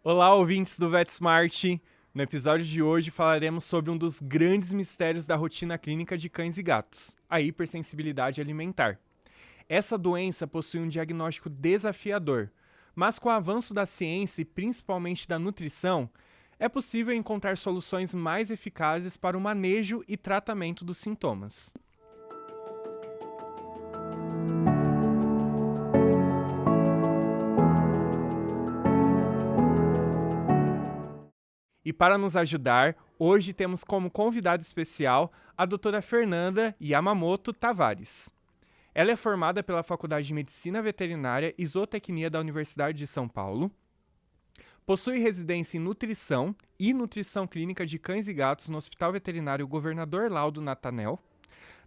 Olá, ouvintes do VetSmart! No episódio de hoje falaremos sobre um dos grandes mistérios da rotina clínica de cães e gatos, a hipersensibilidade alimentar. Essa doença possui um diagnóstico desafiador, mas com o avanço da ciência e principalmente da nutrição, é possível encontrar soluções mais eficazes para o manejo e tratamento dos sintomas. E para nos ajudar, hoje temos como convidada especial a doutora Fernanda Yamamoto Tavares. Ela é formada pela Faculdade de Medicina Veterinária e Zootecnia da Universidade de São Paulo, possui residência em nutrição e nutrição clínica de cães e gatos no Hospital Veterinário Governador Laudo Natanel,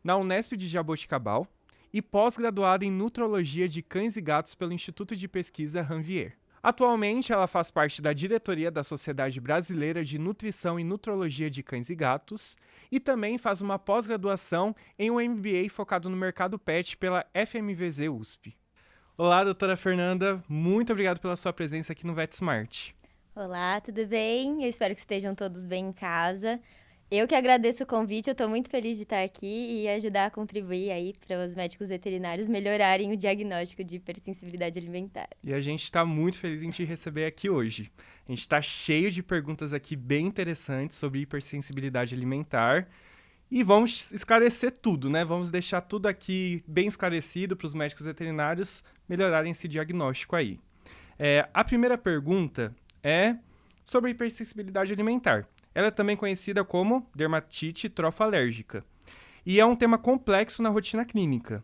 na Unesp de Jaboticabal, e pós-graduada em nutrologia de cães e gatos pelo Instituto de Pesquisa Ranvier. Atualmente, ela faz parte da diretoria da Sociedade Brasileira de Nutrição e Nutrologia de Cães e Gatos e também faz uma pós-graduação em um MBA focado no mercado pet pela FMVZ USP. Olá, doutora Fernanda, muito obrigado pela sua presença aqui no VetSmart. Olá, tudo bem? Eu espero que estejam todos bem em casa. Eu que agradeço o convite, eu estou muito feliz de estar aqui e ajudar a contribuir aí para os médicos veterinários melhorarem o diagnóstico de hipersensibilidade alimentar. E a gente está muito feliz em te receber aqui hoje. A gente está cheio de perguntas aqui bem interessantes sobre hipersensibilidade alimentar e vamos esclarecer tudo, né? Vamos deixar tudo aqui bem esclarecido para os médicos veterinários melhorarem esse diagnóstico aí. A primeira pergunta é sobre a hipersensibilidade alimentar. Ela é também conhecida como dermatite trofalérgica. E é um tema complexo na rotina clínica.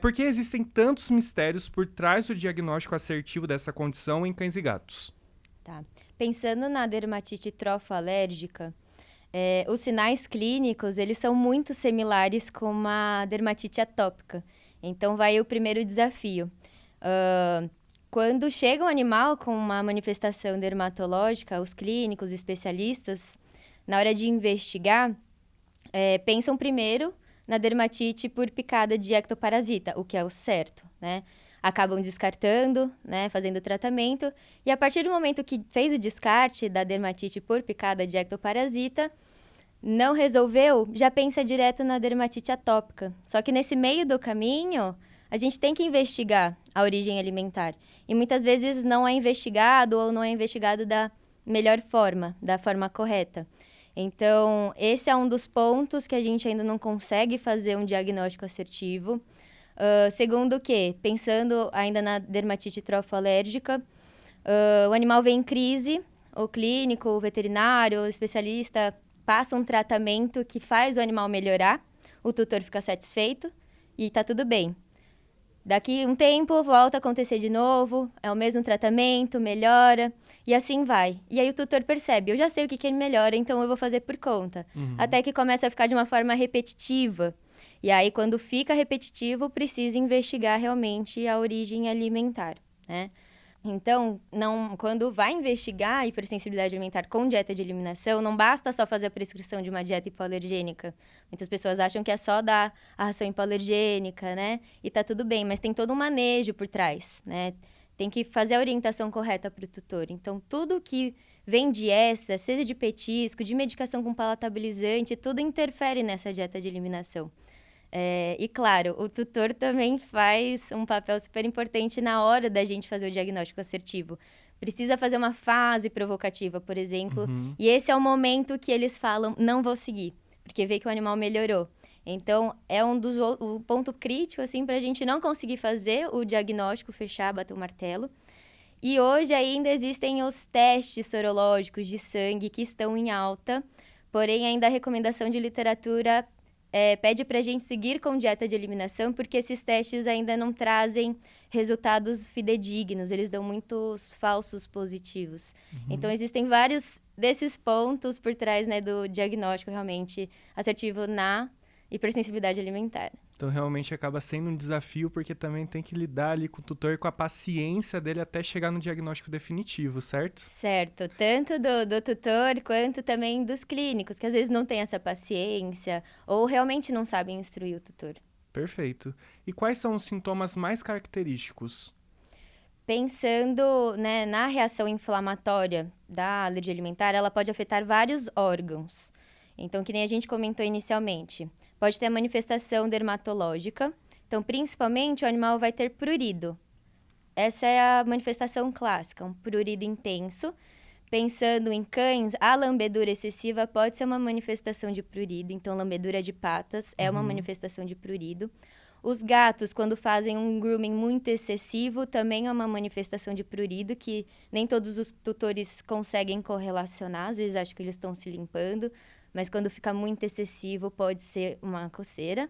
Por que existem tantos mistérios por trás do diagnóstico assertivo dessa condição em cães e gatos? Tá. Pensando na dermatite trofalérgica, os sinais clínicos, eles são muito similares com uma dermatite atópica. Então, vai o primeiro desafio. Quando chega um animal com uma manifestação dermatológica, os clínicos, especialistas, na hora de investigar, pensam primeiro na dermatite por picada de ectoparasita, o que é o certo, né? Acabam descartando, né, fazendo o tratamento, e a partir do momento que fez o descarte da dermatite por picada de ectoparasita, não resolveu, já pensa direto na dermatite atópica. Só que nesse meio do caminho, a gente tem que investigar a origem alimentar. E muitas vezes não é investigado ou não é investigado da melhor forma, da forma correta. Então, esse é um dos pontos que a gente ainda não consegue fazer um diagnóstico assertivo. Segundo que, pensando ainda na dermatite trofalérgica, o animal vem em crise, o clínico, o veterinário, o especialista passa um tratamento que faz o animal melhorar, o tutor fica satisfeito e tá tudo bem. Daqui um tempo, volta a acontecer de novo, é o mesmo tratamento, melhora, e assim vai. E aí o tutor percebe, eu já sei o que ele melhora, então eu vou fazer por conta. Até que começa a ficar de uma forma repetitiva. E aí, quando fica repetitivo, precisa investigar realmente a origem alimentar, né? Então, quando vai investigar a hipersensibilidade alimentar com dieta de eliminação, não basta só fazer a prescrição de uma dieta hipoalergênica. Muitas pessoas acham que é só dar a ração hipoalergênica, né? E tá tudo bem, mas tem todo um manejo por trás, né? Tem que fazer a orientação correta para o tutor. Então, tudo que vem de extra, seja de petisco, de medicação com palatabilizante, tudo interfere nessa dieta de eliminação. E claro, o tutor também faz um papel super importante na hora da gente fazer o diagnóstico assertivo. Precisa fazer uma fase provocativa, por exemplo, e esse é o momento que eles falam, não vou seguir, porque vê que o animal melhorou. Então, é o ponto crítico, assim, para a gente não conseguir fazer o diagnóstico, fechar, bater o martelo. E hoje ainda existem os testes sorológicos de sangue que estão em alta, porém ainda a recomendação de literatura pede para a gente seguir com dieta de eliminação, porque esses testes ainda não trazem resultados fidedignos, eles dão muitos falsos positivos. Então, existem vários desses pontos por trás, né, do diagnóstico realmente assertivo na hipersensibilidade alimentar. Então, realmente acaba sendo um desafio, porque também tem que lidar ali com o tutor e com a paciência dele até chegar no diagnóstico definitivo, certo? Certo, tanto do tutor quanto também dos clínicos, que às vezes não têm essa paciência ou realmente não sabem instruir o tutor. Perfeito. E quais são os sintomas mais característicos? Pensando, né, na reação inflamatória da alergia alimentar, ela pode afetar vários órgãos. Então, que nem a gente comentou inicialmente, pode ter a manifestação dermatológica. Então, principalmente, o animal vai ter prurido. Essa é a manifestação clássica, um prurido intenso. Pensando em cães, a lambedura excessiva pode ser uma manifestação de prurido. Então, lambedura de patas é uma manifestação de prurido. Os gatos, quando fazem um grooming muito excessivo, também é uma manifestação de prurido, que nem todos os tutores conseguem correlacionar. Às vezes acham que eles estão se limpando, mas quando fica muito excessivo, pode ser uma coceira.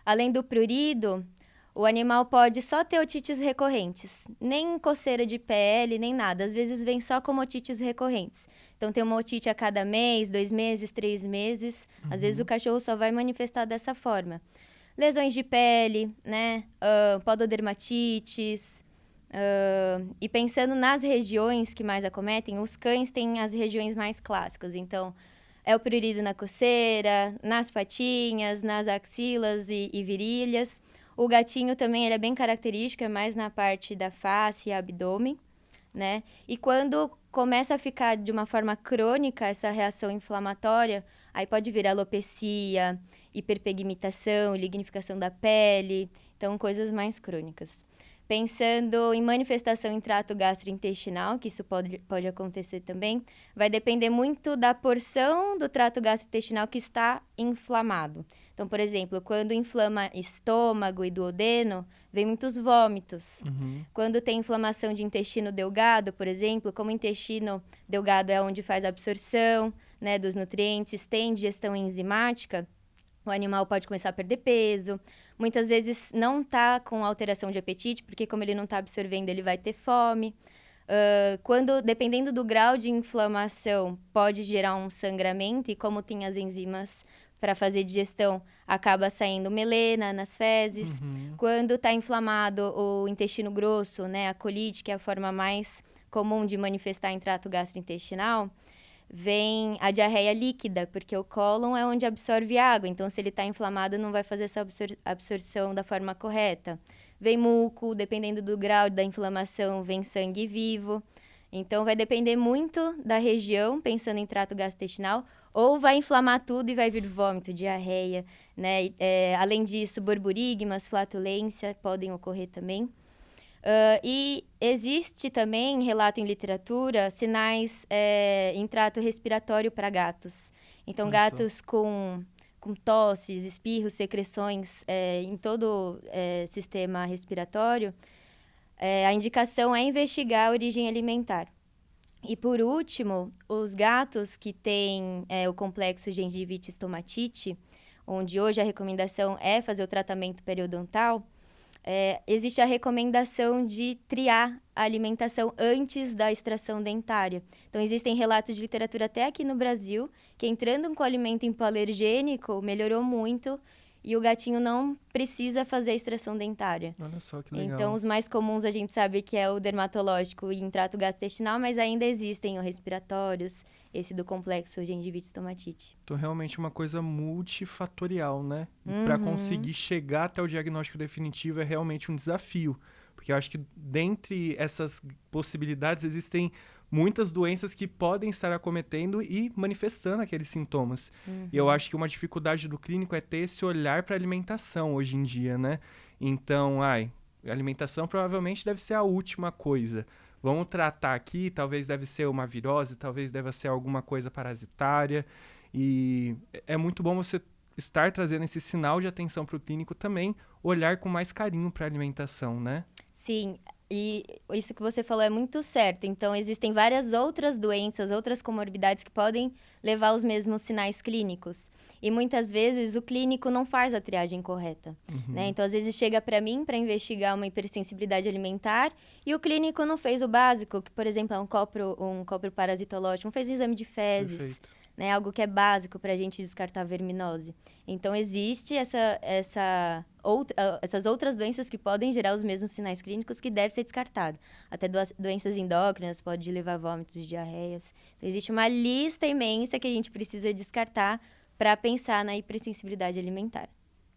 Além do prurido, o animal pode só ter otites recorrentes, nem coceira de pele, nem nada. Às vezes vem só como otites recorrentes. Então, tem uma otite a cada mês, 2 meses, 3 meses. Às vezes o cachorro só vai manifestar dessa forma. Lesões de pele, né? Pododermatites. E pensando nas regiões que mais acometem, os cães têm as regiões mais clássicas. Então, é o prurido na coceira, nas patinhas, nas axilas e virilhas. O gatinho também ele é bem característico, é mais na parte da face e abdômen, né? E quando começa a ficar de uma forma crônica essa reação inflamatória, aí pode vir alopecia, hiperpigmentação, lignificação da pele, então coisas mais crônicas. Pensando em manifestação em trato gastrointestinal, que isso pode acontecer também, vai depender muito da porção do trato gastrointestinal que está inflamado. Então, por exemplo, quando inflama estômago e duodeno, vem muitos vômitos. Quando tem inflamação de intestino delgado, por exemplo, como o intestino delgado é onde faz a absorção, né, dos nutrientes, tem digestão enzimática, o animal pode começar a perder peso. Muitas vezes não tá com alteração de apetite, porque como ele não está absorvendo, ele vai ter fome. Dependendo do grau de inflamação, pode gerar um sangramento. E como tem as enzimas para fazer digestão, acaba saindo melena nas fezes. Quando está inflamado o intestino grosso, né, a colite, que é a forma mais comum de manifestar em trato gastrointestinal, vem a diarreia líquida, porque o cólon é onde absorve água. Então, se ele está inflamado, não vai fazer essa absorção da forma correta. Vem muco, dependendo do grau da inflamação, vem sangue vivo. Então, vai depender muito da região, pensando em trato gastrointestinal, ou vai inflamar tudo e vai vir vômito, diarreia, né? Além disso, borborigmas, flatulência podem ocorrer também. E existe também, relato em literatura, sinais em trato respiratório para gatos. Então, gatos com tosses, espirros, secreções em todo o sistema respiratório, a indicação é investigar a origem alimentar. E, por último, os gatos que têm o complexo gengivite-estomatite, onde hoje a recomendação é fazer o tratamento periodontal, existe a recomendação de triar a alimentação antes da extração dentária. Então, existem relatos de literatura até aqui no Brasil, que entrando com alimento hipoalergênico, melhorou muito e o gatinho não precisa fazer a extração dentária. Olha só que legal. Então, os mais comuns a gente sabe que é o dermatológico e em trato gastrointestinal, mas ainda existem os respiratórios, esse do complexo gengivite-estomatite. Então, realmente uma coisa multifatorial, né? Para conseguir chegar até o diagnóstico definitivo é realmente um desafio. Porque eu acho que dentre essas possibilidades existem muitas doenças que podem estar acometendo e manifestando aqueles sintomas. E eu acho que uma dificuldade do clínico é ter esse olhar para a alimentação hoje em dia, né? Então, a alimentação provavelmente deve ser a última coisa. Vamos tratar aqui, talvez deve ser uma virose, talvez deva ser alguma coisa parasitária. E é muito bom você estar trazendo esse sinal de atenção para o clínico também, olhar com mais carinho para a alimentação, né? Sim, e isso que você falou é muito certo. Então, existem várias outras doenças, outras comorbidades que podem levar aos mesmos sinais clínicos. E muitas vezes o clínico não faz a triagem correta, né? Então, às vezes chega para mim para investigar uma hipersensibilidade alimentar e o clínico não fez o básico, que, por exemplo, é um copro parasitológico, não fez o exame de fezes. Perfeito. Né, algo que é básico para a gente descartar a verminose. Então, existe essas outras doenças que podem gerar os mesmos sinais clínicos que devem ser descartados. Até doenças endócrinas pode levar a vômitos e diarreias. Então, existe uma lista imensa que a gente precisa descartar para pensar na hipersensibilidade alimentar.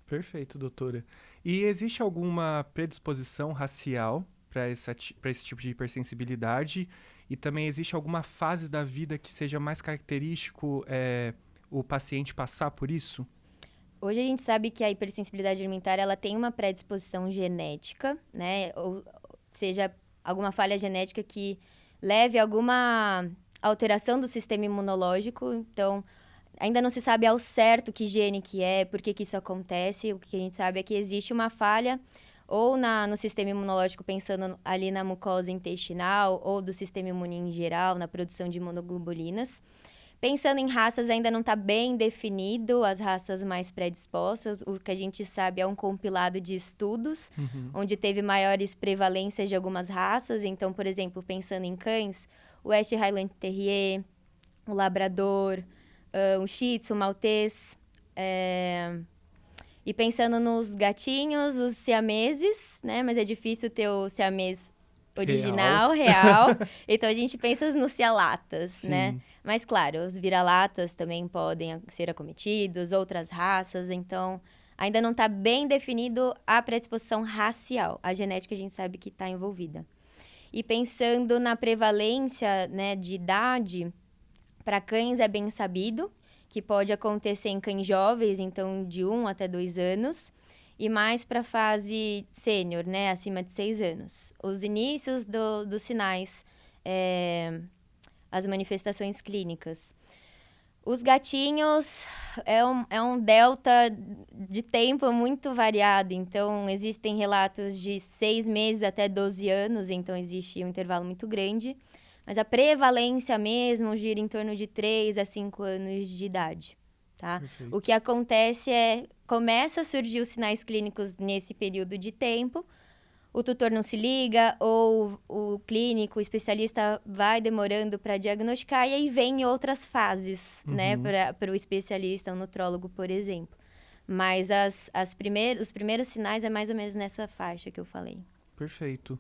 Perfeito, doutora. E existe alguma predisposição racial para esse tipo de hipersensibilidade? E também existe alguma fase da vida que seja mais característico o paciente passar por isso? Hoje a gente sabe que a hipersensibilidade alimentar, ela tem uma predisposição genética, né? Ou seja, alguma falha genética que leve a alguma alteração do sistema imunológico. Então, ainda não se sabe ao certo que gene que é, por que isso acontece. O que a gente sabe é que existe uma falha ou no sistema imunológico, pensando ali na mucosa intestinal, ou do sistema imune em geral, na produção de imunoglobulinas. Pensando em raças, ainda não está bem definido as raças mais predispostas. O que a gente sabe é um compilado de estudos, onde teve maiores prevalências de algumas raças. Então, por exemplo, pensando em cães, o West Highland Terrier, o Labrador, o Shih Tzu, o Maltês. E pensando nos gatinhos, os siameses, né? Mas é difícil ter o siamês original, real. Então, a gente pensa nos cialatas, né? Mas, claro, os vira-latas também podem ser acometidos, outras raças. Então, ainda não está bem definido a predisposição racial. A genética a gente sabe que está envolvida. E pensando na prevalência, né, de idade, para cães é bem sabido que pode acontecer em cães jovens, então de 1 até 2 anos. E mais para a fase sênior, né, acima de 6 anos. Os inícios dos sinais, as manifestações clínicas. Os gatinhos é um delta de tempo muito variado. Então, existem relatos de 6 meses até 12 anos, então existe um intervalo muito grande. Mas a prevalência mesmo gira em torno de 3 a 5 anos de idade. Tá? O que acontece começa a surgir os sinais clínicos nesse período de tempo, o tutor não se liga, ou o clínico, o especialista vai demorando para diagnosticar, e aí vem outras fases, né, para o especialista, o nutrólogo, por exemplo. Mas os primeiros sinais é mais ou menos nessa faixa que eu falei. Perfeito.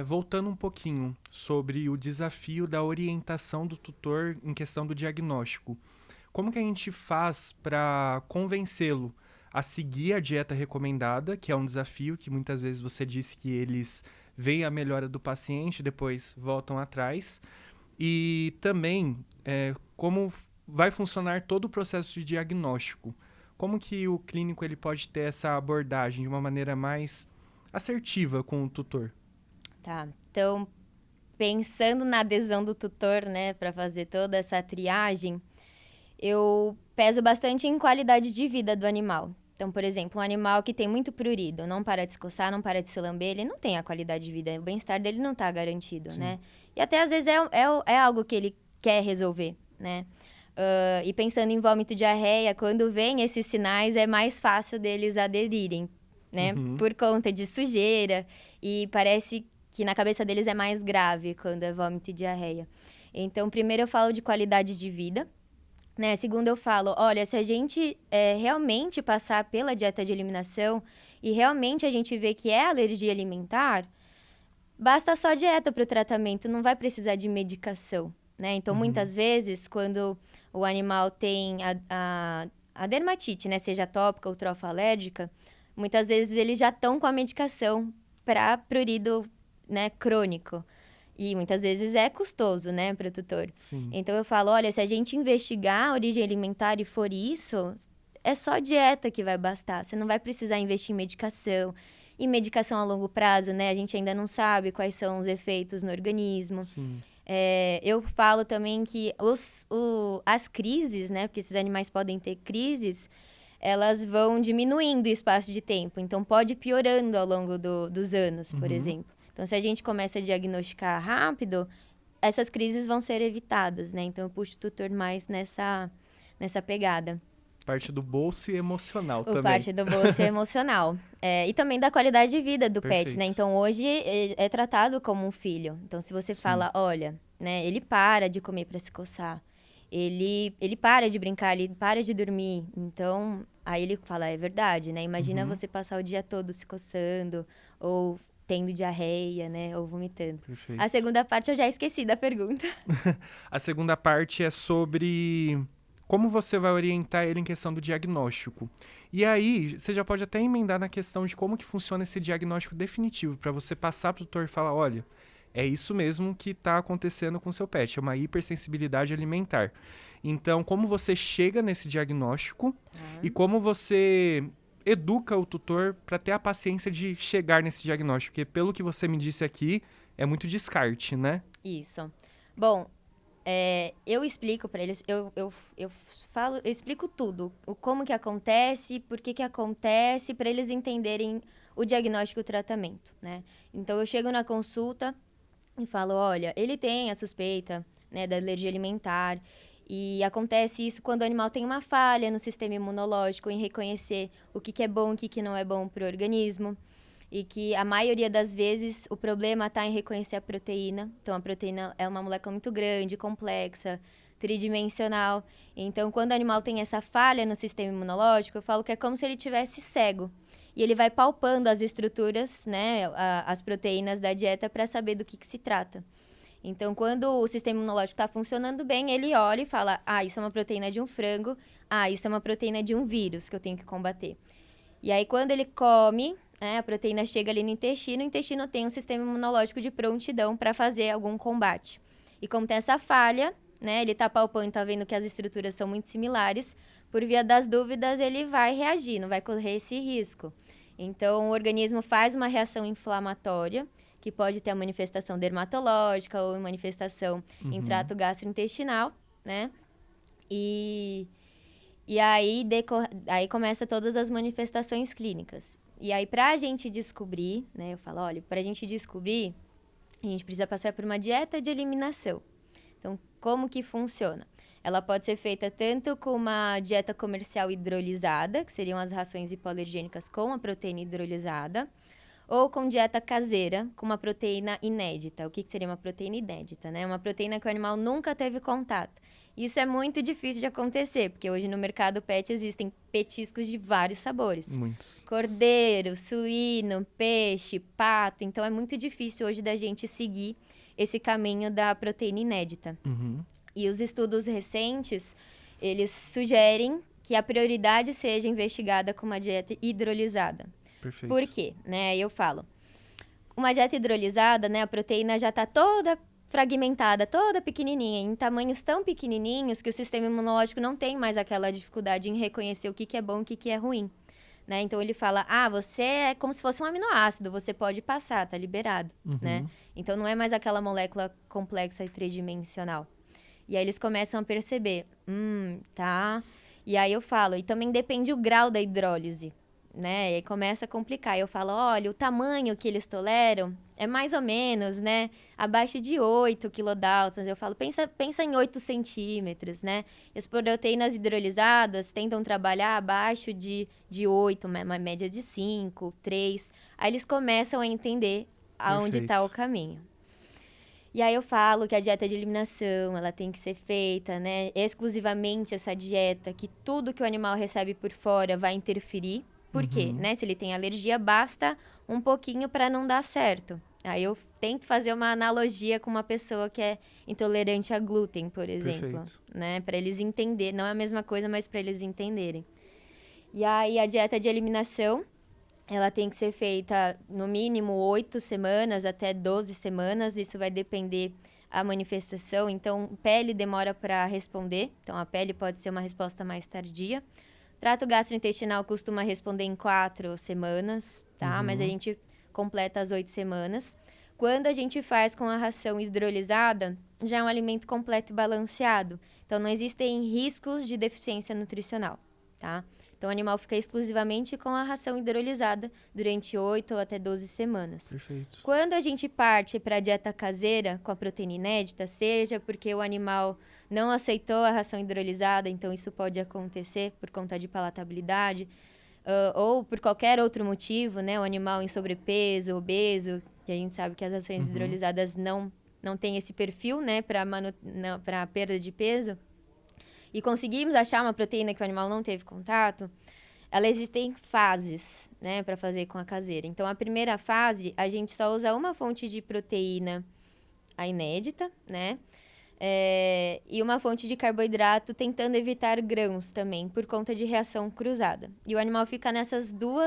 Voltando um pouquinho sobre o desafio da orientação do tutor em questão do diagnóstico. Como que a gente faz para convencê-lo a seguir a dieta recomendada, que é um desafio que muitas vezes você disse que eles veem a melhora do paciente, depois voltam atrás. E também como vai funcionar todo o processo de diagnóstico. Como que o clínico ele pode ter essa abordagem de uma maneira mais assertiva com o tutor? Tá, então, pensando na adesão do tutor, né, para fazer toda essa triagem, eu peso bastante em qualidade de vida do animal. Então, por exemplo, um animal que tem muito prurido, não para de se coçar, não para de se lamber, ele não tem a qualidade de vida, o bem-estar dele não está garantido, né? E até às vezes é algo que ele quer resolver, né? E pensando em vômito e diarreia, quando vem esses sinais, é mais fácil deles aderirem, né? Por conta de sujeira, e parece que na cabeça deles é mais grave quando é vômito e diarreia. Então, primeiro eu falo de qualidade de vida, né? Segundo, eu falo, olha, se a gente realmente passar pela dieta de eliminação e realmente a gente vê que é alergia alimentar, basta só dieta para o tratamento, não vai precisar de medicação, né? Então, muitas vezes, quando o animal tem a dermatite, né? Seja tópica ou trofalérgica, muitas vezes eles já estão com a medicação para prurido, né, crônico. E muitas vezes é custoso, né, para o tutor. Então, eu falo, olha, se a gente investigar a origem alimentar e for isso, é só dieta que vai bastar. Você não vai precisar investir em medicação. E medicação a longo prazo, né, a gente ainda não sabe quais são os efeitos no organismo. Eu falo também que as crises, né, porque esses animais podem ter crises, elas vão diminuindo o espaço de tempo. Então, pode ir piorando ao longo dos anos, por exemplo. Então, se a gente começa a diagnosticar rápido, essas crises vão ser evitadas, né? Então, eu puxo o tutor mais nessa pegada. Parte do bolso e emocional também. Parte do bolso e emocional. E também da qualidade de vida do pet, né? Então, hoje é tratado como um filho. Então, se você fala, olha, né? Ele para de comer para se coçar. Ele para de brincar, ele para de dormir. Então, aí ele fala, é verdade, né? Imagina você passar o dia todo se coçando ou tendo diarreia, né? Ou vomitando. Perfeito. A segunda parte eu já esqueci da pergunta. A segunda parte é sobre como você vai orientar ele em questão do diagnóstico. E aí, você já pode até emendar na questão de como que funciona esse diagnóstico definitivo, para você passar para o tutor e falar, olha, é isso mesmo que está acontecendo com o seu pet, é uma hipersensibilidade alimentar. Então, como você chega nesse diagnóstico e como você educa o tutor para ter a paciência de chegar nesse diagnóstico, porque pelo que você me disse aqui, é muito descarte, né? Isso. Bom, eu explico para eles, eu explico tudo, o como que acontece, por que acontece, para eles entenderem o diagnóstico e o tratamento, né? Então, eu chego na consulta e falo, olha, ele tem a suspeita, né, da alergia alimentar, e acontece isso quando o animal tem uma falha no sistema imunológico em reconhecer o que é bom e o que não é bom para o organismo. E que a maioria das vezes o problema está em reconhecer a proteína. Então, a proteína é uma molécula muito grande, complexa, tridimensional. Então, quando o animal tem essa falha no sistema imunológico, eu falo que é como se ele tivesse cego. E ele vai palpando as estruturas, né, as proteínas da dieta para saber do que se trata. Então, quando o sistema imunológico está funcionando bem, ele olha e fala, isso é uma proteína de um frango, isso é uma proteína de um vírus que eu tenho que combater. E aí, quando ele come, a proteína chega ali no intestino, o intestino tem um sistema imunológico de prontidão para fazer algum combate. E como tem essa falha, né, ele está palpando e está vendo que as estruturas são muito similares, por via das dúvidas, ele vai reagir, não vai correr esse risco. Então, o organismo faz uma reação inflamatória, que pode ter a manifestação dermatológica ou manifestação em trato gastrointestinal, né? E aí, aí começa todas as manifestações clínicas. E aí, pra gente descobrir, né? Eu falo, olha, pra gente descobrir, a gente precisa passar por uma dieta de eliminação. Então, como que funciona? Ela pode ser feita tanto com uma dieta comercial hidrolisada, que seriam as rações hipoalergênicas com a proteína hidrolisada, ou com dieta caseira, com uma proteína inédita. O que seria uma proteína inédita, né? Uma proteína que o animal nunca teve contato. Isso é muito difícil de acontecer, porque hoje no mercado pet existem petiscos de vários sabores. Muitos. Cordeiro, suíno, peixe, pato. Então, é muito difícil hoje da gente seguir esse caminho da proteína inédita. E os estudos recentes, eles sugerem que a prioridade seja investigada com uma dieta hidrolisada. Perfeito. Por quê? Né? Eu falo, uma dieta hidrolisada, né, a proteína já está toda fragmentada, toda pequenininha, em tamanhos tão pequenininhos que o sistema imunológico não tem mais aquela dificuldade em reconhecer o que é bom e o que é ruim. Né? Então, ele fala, você é como se fosse um aminoácido, você pode passar, tá liberado. Né? Então, não é mais aquela molécula complexa e tridimensional. E aí, eles começam a perceber, tá. E aí, eu falo, e também depende o grau da hidrólise. Né? E aí começa a complicar. Eu falo, olha, o tamanho que eles toleram é mais ou menos, né, abaixo de 8 quilodaltons. Eu falo, pensa em 8 centímetros, né? E as proteínas hidrolisadas tentam trabalhar abaixo de 8, uma média de 5, 3. Aí eles começam a entender aonde está o caminho. E aí eu falo que a dieta de eliminação, ela tem que ser feita, né, exclusivamente essa dieta, que tudo que o animal recebe por fora vai interferir. Por quê? Né? Se ele tem alergia, basta um pouquinho para não dar certo. Aí eu tento fazer uma analogia com uma pessoa que é intolerante a glúten, por exemplo. Né? Para eles entenderem. Não é a mesma coisa, mas para eles entenderem. E aí a dieta de eliminação, ela tem que ser feita no mínimo 8 semanas até 12 semanas. Isso vai depender da manifestação. Então, pele demora para responder. Então, a pele pode ser uma resposta mais tardia. Trato gastrointestinal costuma responder em 4 semanas, tá? Mas a gente completa as 8 semanas. Quando a gente faz com a ração hidrolisada, já é um alimento completo e balanceado. Então, não existem riscos de deficiência nutricional, tá? Então, o animal fica exclusivamente com a ração hidrolisada durante 8 ou até 12 semanas. Perfeito. Quando a gente parte para a dieta caseira com a proteína inédita, seja porque o animal não aceitou a ração hidrolisada, então isso pode acontecer por conta de palatabilidade, ou por qualquer outro motivo, né? O animal em sobrepeso, obeso, que a gente sabe que as rações hidrolisadas não têm esse perfil, né, para perda de peso. E conseguimos achar uma proteína que o animal não teve contato, ela existe em fases, né, para fazer com a caseira. Então, a primeira fase, a gente só usa uma fonte de proteína, a inédita, né? E uma fonte de carboidrato tentando evitar grãos também, por conta de reação cruzada. E o animal fica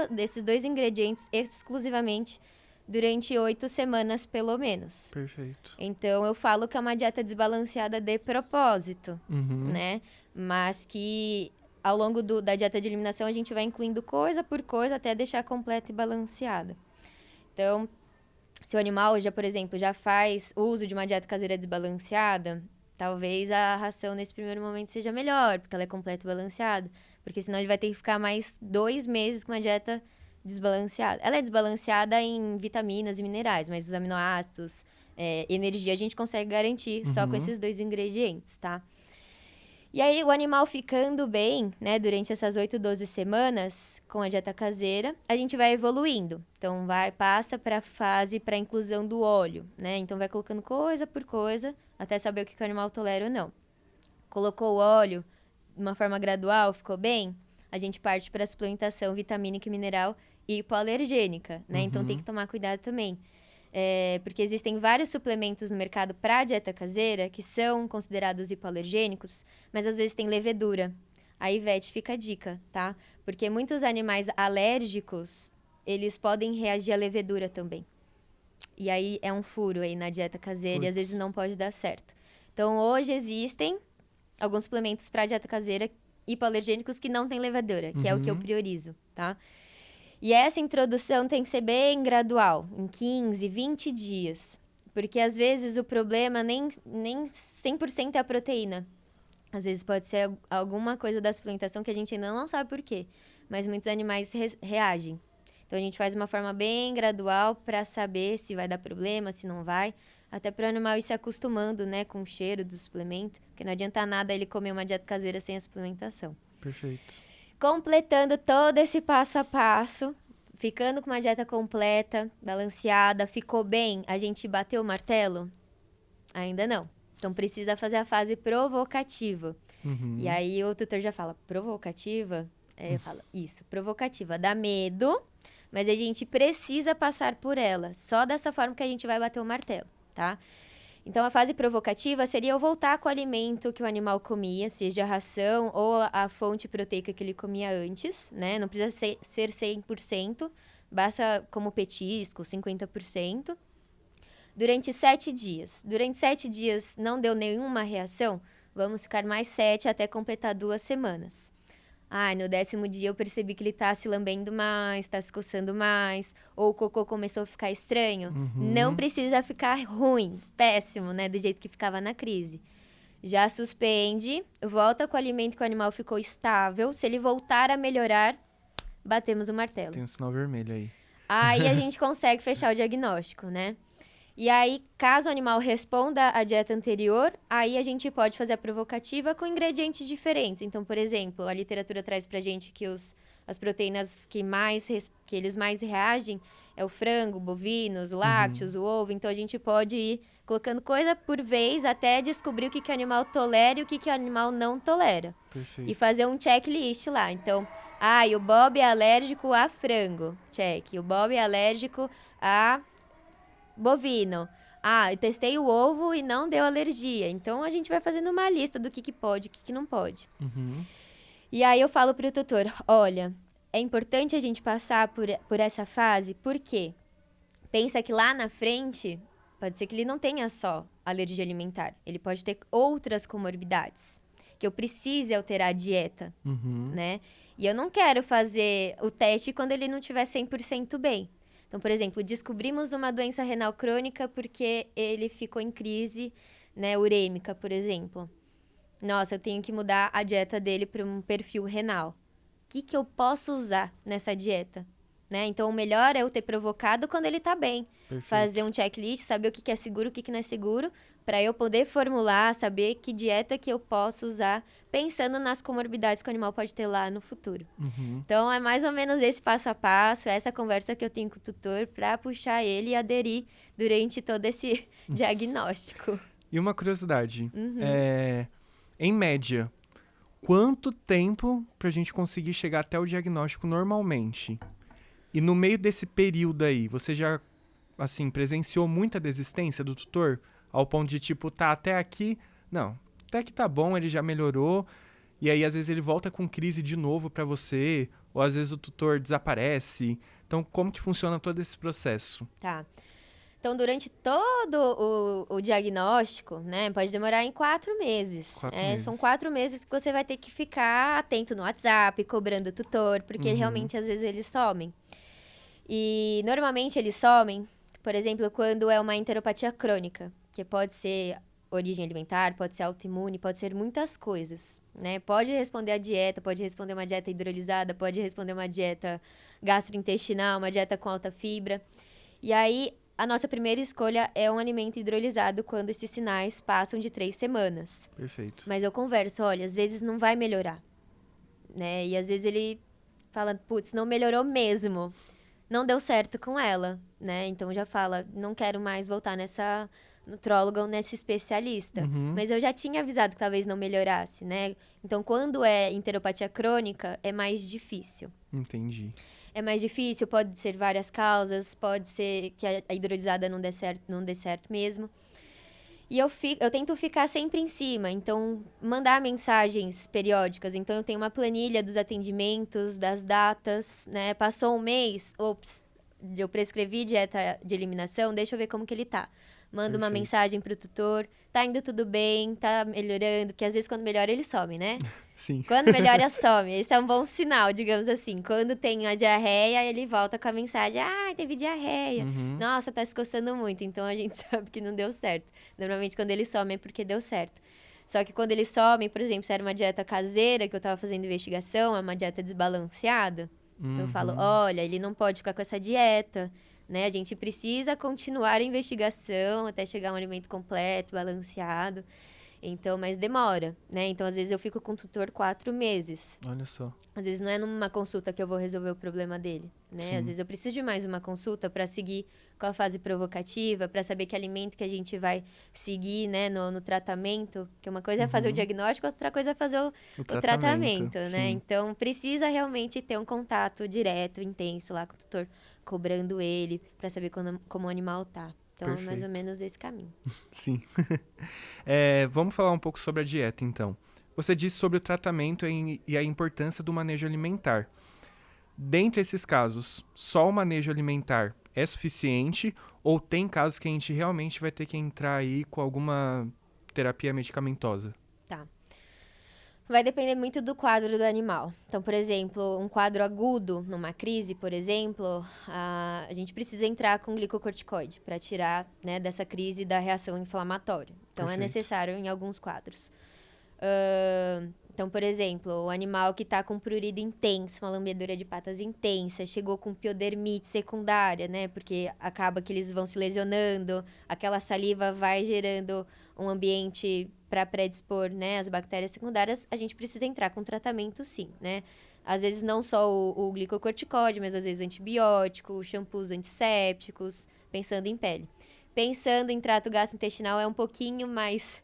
desses 2 ingredientes exclusivamente durante 8 semanas, pelo menos. Perfeito. Então, eu falo que é uma dieta desbalanceada de propósito, Uhum. né? Mas que ao longo da dieta de eliminação a gente vai incluindo coisa por coisa até deixar completa e balanceada. Então, se o animal já, por exemplo, já faz uso de uma dieta caseira desbalanceada, talvez a ração nesse primeiro momento seja melhor, porque ela é completa e balanceada. Porque senão ele vai ter que ficar mais 2 meses com uma dieta desbalanceada. Ela é desbalanceada em vitaminas e minerais, mas os aminoácidos, energia a gente consegue garantir só com esses 2 ingredientes, tá? E aí, o animal ficando bem, né, durante essas 8, 12 semanas, com a dieta caseira, a gente vai evoluindo. Então, passa para a fase para inclusão do óleo, né? Então, vai colocando coisa por coisa, até saber o que o animal tolera ou não. Colocou o óleo de uma forma gradual, ficou bem? A gente parte para a suplementação vitamínica e mineral hipoalergênica, né? Então, tem que tomar cuidado também. Porque existem vários suplementos no mercado para a dieta caseira que são considerados hipoalergênicos, mas às vezes tem levedura. Aí, Ivete, fica a dica, tá? Porque muitos animais alérgicos, eles podem reagir à levedura também. E aí é um furo aí na dieta caseira e às vezes não pode dar certo. Então, hoje existem alguns suplementos para a dieta caseira hipoalergênicos que não tem levedura, que é o que eu priorizo, tá? E essa introdução tem que ser bem gradual, em 15, 20 dias. Porque, às vezes, o problema nem 100% é a proteína. Às vezes, pode ser alguma coisa da suplementação que a gente ainda não sabe por quê. Mas muitos animais reagem. Então, a gente faz uma forma bem gradual para saber se vai dar problema, se não vai. Até para o animal ir se acostumando, né, com o cheiro do suplemento. Porque não adianta nada ele comer uma dieta caseira sem a suplementação. Perfeito. Completando todo esse passo a passo, ficando com uma dieta completa, balanceada, ficou bem, a gente bateu o martelo? Ainda não. Então, precisa fazer a fase provocativa. E aí, o tutor já fala, provocativa? Eu falo, isso, provocativa. Dá medo, mas a gente precisa passar por ela. Só dessa forma que a gente vai bater o martelo, tá? Então, a fase provocativa seria eu voltar com o alimento que o animal comia, seja a ração ou a fonte proteica que ele comia antes, né? Não precisa ser 100%, basta como petisco, 50%. Durante 7 dias. Durante 7 dias não deu nenhuma reação, vamos ficar mais 7 até completar 2 semanas. No 10º dia eu percebi que ele tá se lambendo mais, tá se coçando mais, ou o cocô começou a ficar estranho. Não precisa ficar ruim, péssimo, né? Do jeito que ficava na crise. Já suspende, volta com o alimento que o animal ficou estável. Se ele voltar a melhorar, batemos o martelo. Tem um sinal vermelho aí. Aí a gente consegue fechar o diagnóstico, né? E aí, caso o animal responda à dieta anterior, aí a gente pode fazer a provocativa com ingredientes diferentes. Então, por exemplo, a literatura traz pra gente que as proteínas que eles mais reagem é o frango, bovinos, lácteos, o ovo. Então, a gente pode ir colocando coisa por vez até descobrir o que o animal tolera e o que o animal não tolera. Perfeito. E fazer um checklist lá. Então, o Bob é alérgico a frango. Check. O Bob é alérgico a bovino. Eu testei o ovo e não deu alergia. Então, a gente vai fazendo uma lista do que pode e o que não pode. E aí, eu falo pro tutor, olha, é importante a gente passar por essa fase, porque pensa que lá na frente, pode ser que ele não tenha só alergia alimentar. Ele pode ter outras comorbidades, que eu precise alterar a dieta, né? E eu não quero fazer o teste quando ele não estiver 100% bem. Então, por exemplo, descobrimos uma doença renal crônica porque ele ficou em crise, né, urêmica, por exemplo. Nossa, eu tenho que mudar a dieta dele para um perfil renal. O que eu posso usar nessa dieta? Né? Então, o melhor é eu ter provocado quando ele tá bem. Perfeito. Fazer um checklist, saber o que é seguro, o que não é seguro, para eu poder formular, saber que dieta que eu posso usar, pensando nas comorbidades que o animal pode ter lá no futuro. Então, é mais ou menos esse passo a passo, essa conversa que eu tenho com o tutor para puxar ele e aderir durante todo esse diagnóstico. E uma curiosidade, em média, quanto tempo pra gente conseguir chegar até o diagnóstico normalmente? E no meio desse período aí, você já, assim, presenciou muita desistência do tutor? Ao ponto de, tipo, até aqui não, até que tá bom, ele já melhorou, e aí às vezes ele volta com crise de novo para você, ou às vezes o tutor desaparece. Então, como que funciona todo esse processo? Tá. Então, durante todo o diagnóstico, né, pode demorar em 4 meses. 4 meses. São 4 meses que você vai ter que ficar atento no WhatsApp, cobrando o tutor, porque realmente, às vezes, eles somem. E, normalmente, eles somem, por exemplo, quando é uma enteropatia crônica, que pode ser origem alimentar, pode ser autoimune, pode ser muitas coisas, né? Pode responder a dieta, pode responder uma dieta hidrolisada, pode responder uma dieta gastrointestinal, uma dieta com alta fibra. E aí, a nossa primeira escolha é um alimento hidrolisado quando esses sinais passam de 3 semanas. Perfeito. Mas eu converso, olha, às vezes não vai melhorar, né? E às vezes ele fala, putz, não melhorou mesmo. Não deu certo com ela, né? Então já fala, não quero mais voltar nessa nutróloga ou nessa especialista. Mas eu já tinha avisado que talvez não melhorasse, né? Então, quando é enteropatia crônica, é mais difícil. Entendi. É mais difícil, pode ser várias causas, pode ser que a hidrolisada não dê certo mesmo. E eu tento ficar sempre em cima, então mandar mensagens periódicas. Então eu tenho uma planilha dos atendimentos, das datas, né? Passou um mês, ops, eu prescrevi dieta de eliminação, deixa eu ver como que ele tá. Manda uma mensagem pro tutor, tá indo tudo bem, tá melhorando, porque às vezes quando melhora ele some, né? Sim. Quando melhora, some. Esse é um bom sinal, digamos assim. Quando tem a diarreia, ele volta com a mensagem: ah, teve diarreia. Nossa, tá se coçando muito. Então, a gente sabe que não deu certo. Normalmente, quando ele some, é porque deu certo. Só que quando ele some, por exemplo, se era uma dieta caseira, que eu tava fazendo investigação, é uma dieta desbalanceada. Então, eu falo: olha, ele não pode ficar com essa dieta, né? A gente precisa continuar a investigação até chegar a um alimento completo, balanceado. Então, mas demora, né? Então, às vezes, eu fico com o tutor 4 meses. Olha só. Às vezes, não é numa consulta que eu vou resolver o problema dele, né? Sim. Às vezes, eu preciso de mais uma consulta para seguir com a fase provocativa, para saber que alimento que a gente vai seguir, né, no tratamento. Porque uma coisa é fazer o diagnóstico, outra coisa é fazer o tratamento, né? Sim. Então, precisa realmente ter um contato direto, intenso lá com o tutor, cobrando ele, para saber como o animal tá. Então, é mais ou menos esse caminho. Sim. Vamos falar um pouco sobre a dieta, então. Você disse sobre o tratamento e a importância do manejo alimentar. Dentre esses casos, só o manejo alimentar é suficiente ou tem casos que a gente realmente vai ter que entrar aí com alguma terapia medicamentosa? Tá. Vai depender muito do quadro do animal. Então, por exemplo, um quadro agudo, numa crise, por exemplo, a gente precisa entrar com glicocorticoide para tirar, né, dessa crise da reação inflamatória. Então, é necessário em alguns quadros. Então, por exemplo, o animal que está com prurido intenso, uma lambedura de patas intensa, chegou com piodermite secundária, né? Porque acaba que eles vão se lesionando, aquela saliva vai gerando um ambiente para predispor, né, as bactérias secundárias, a gente precisa entrar com tratamento, sim, né? Às vezes não só o glicocorticóide, mas às vezes antibiótico, shampoos antissépticos, pensando em pele. Pensando em trato gastrointestinal é um pouquinho mais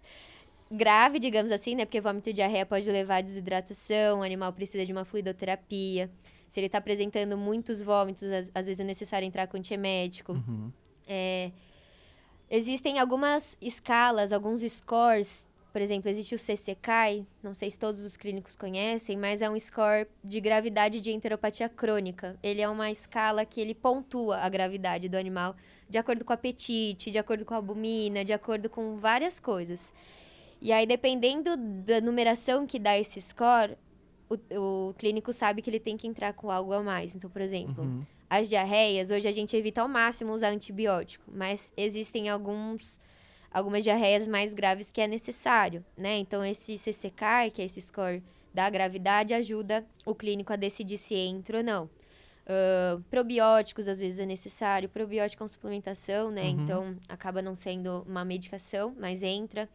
grave, digamos assim, né? Porque vômito e diarreia pode levar à desidratação, o animal precisa de uma fluidoterapia. Se ele está apresentando muitos vômitos, às vezes é necessário entrar com antiemético. Existem algumas escalas, alguns scores. Por exemplo, existe o CCCAI, não sei se todos os clínicos conhecem, mas é um score de gravidade de enteropatia crônica. Ele é uma escala que ele pontua a gravidade do animal de acordo com o apetite, de acordo com a albumina, de acordo com várias coisas. E aí, dependendo da numeração que dá esse score, o clínico sabe que ele tem que entrar com algo a mais. Então, por exemplo, as diarreias, hoje a gente evita ao máximo usar antibiótico, mas existem algumas diarreias mais graves que é necessário, né? Então, esse CCK, que é esse score da gravidade, ajuda o clínico a decidir se entra ou não. Probióticos, às vezes, é necessário. Probiótico é uma suplementação, né? Então, acaba não sendo uma medicação, mas entra.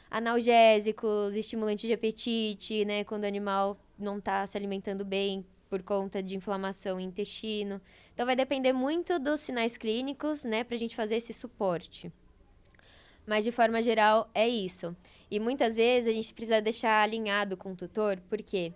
Analgésicos, estimulantes de apetite, né? Quando o animal não está se alimentando bem por conta de inflamação no intestino. Então, vai depender muito dos sinais clínicos, né? Pra gente fazer esse suporte. Mas, de forma geral, é isso. E muitas vezes a gente precisa deixar alinhado com o tutor, porque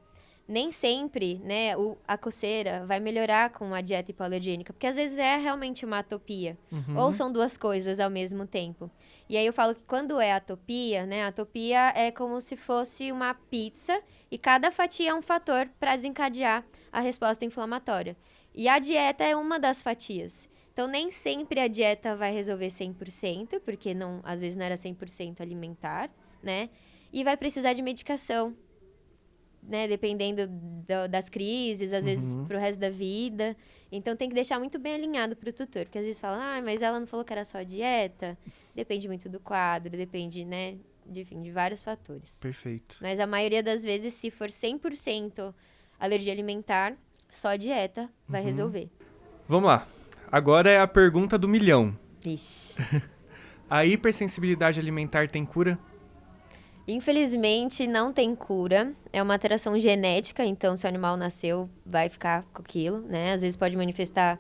nem sempre, né, a coceira vai melhorar com a dieta hipoalergênica, porque às vezes é realmente uma atopia, ou são duas coisas ao mesmo tempo. E aí eu falo que quando é atopia, né, a atopia é como se fosse uma pizza e cada fatia é um fator para desencadear a resposta inflamatória. E a dieta é uma das fatias. Então, nem sempre a dieta vai resolver 100%, porque não, às vezes não era 100% alimentar, né? E vai precisar de medicação, né? Dependendo das crises, às vezes pro resto da vida. Então, tem que deixar muito bem alinhado pro tutor, porque às vezes fala, mas ela não falou que era só dieta. Depende muito do quadro, depende, né? De vários fatores. Perfeito. Mas a maioria das vezes, se for 100% alergia alimentar, só dieta vai resolver. Vamos lá. Agora é a pergunta do milhão. Ixi. A hipersensibilidade alimentar tem cura? Infelizmente, não tem cura. É uma alteração genética, então se o animal nasceu, vai ficar com aquilo, né? Às vezes pode manifestar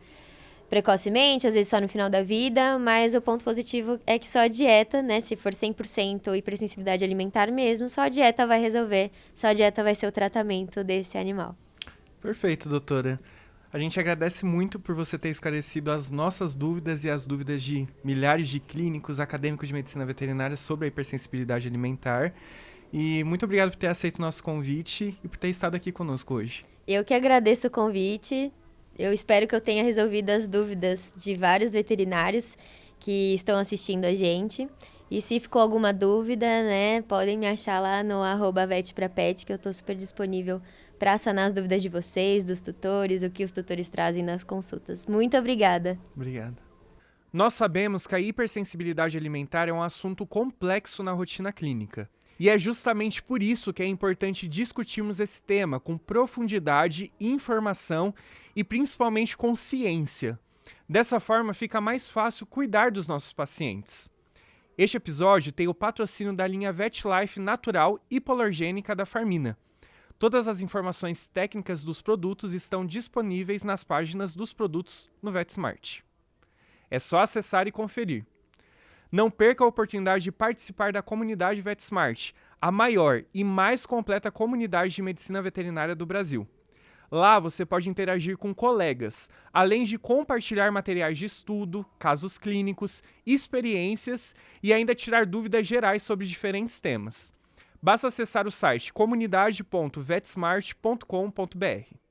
precocemente, às vezes só no final da vida, mas o ponto positivo é que só a dieta, né? Se for 100% hipersensibilidade alimentar mesmo, só a dieta vai resolver, só a dieta vai ser o tratamento desse animal. Perfeito, doutora. A gente agradece muito por você ter esclarecido as nossas dúvidas e as dúvidas de milhares de clínicos, acadêmicos de medicina veterinária sobre a hipersensibilidade alimentar. E muito obrigado por ter aceito o nosso convite e por ter estado aqui conosco hoje. Eu que agradeço o convite. Eu espero que eu tenha resolvido as dúvidas de vários veterinários que estão assistindo a gente. E se ficou alguma dúvida, né, podem me achar lá no @vetprapet, que eu estou super disponível para sanar as dúvidas de vocês, dos tutores, o que os tutores trazem nas consultas. Muito obrigada. Obrigado. Nós sabemos que a hipersensibilidade alimentar é um assunto complexo na rotina clínica. E é justamente por isso que é importante discutirmos esse tema com profundidade, informação e principalmente com ciência. Dessa forma, fica mais fácil cuidar dos nossos pacientes. Este episódio tem o patrocínio da linha VetLife Natural Hipoalergênica da Farmina. Todas as informações técnicas dos produtos estão disponíveis nas páginas dos produtos no VetSmart. É só acessar e conferir. Não perca a oportunidade de participar da comunidade VetSmart, a maior e mais completa comunidade de medicina veterinária do Brasil. Lá você pode interagir com colegas, além de compartilhar materiais de estudo, casos clínicos, experiências e ainda tirar dúvidas gerais sobre diferentes temas. Basta acessar o site comunidade.vetsmart.com.br.